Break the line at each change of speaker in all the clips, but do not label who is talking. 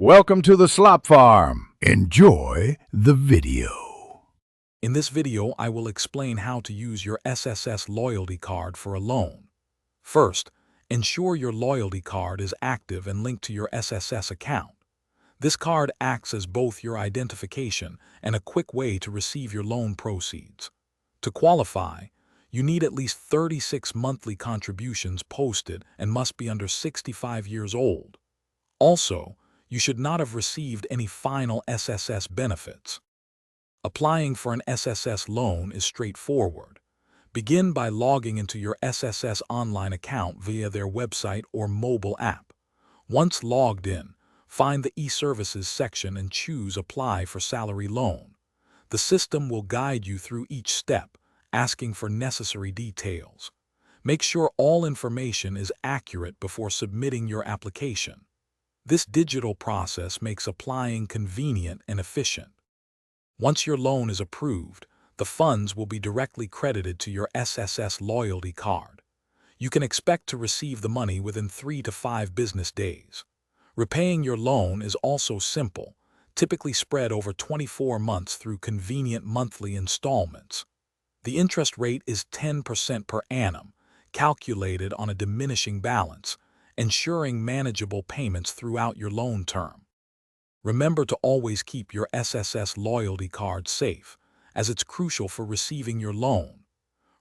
Welcome to the Slop Farm. Enjoy the video.
In this video, I will explain how to use your SSS loyalty card for a loan. First, ensure your loyalty card is active and linked to your SSS account. This card acts as both your identification and a quick way to receive your loan proceeds. To qualify, you need at least 36 monthly contributions posted and must be under 65 years old. Also, you should not have received any final SSS benefits. Applying for an SSS loan is straightforward. Begin by logging into your SSS online account via their website or mobile app. Once logged in, find the e-services section and choose Apply for Salary Loan. The system will guide you through each step, asking for necessary details. Make sure all information is accurate before submitting your application. This digital process makes applying convenient and efficient. Once your loan is approved, the funds will be directly credited to your SSS loyalty card. You can expect to receive the money within 3 to 5 business days. Repaying your loan is also simple, typically spread over 24 months through convenient monthly installments. The interest rate is 10% per annum, calculated on a diminishing balance, ensuring manageable payments throughout your loan term. Remember to always keep your SSS loyalty card safe, as it's crucial for receiving your loan.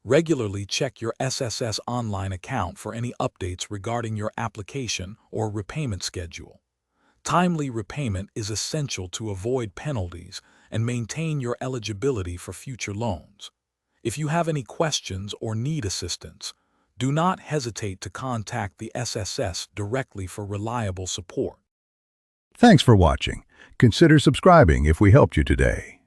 Regularly check your SSS online account for any updates regarding your application or repayment schedule. Timely repayment is essential to avoid penalties and maintain your eligibility for future loans. If you have any questions or need assistance, do not hesitate to contact the SSS directly for reliable support.
Thanks for watching. Consider subscribing if we helped you today.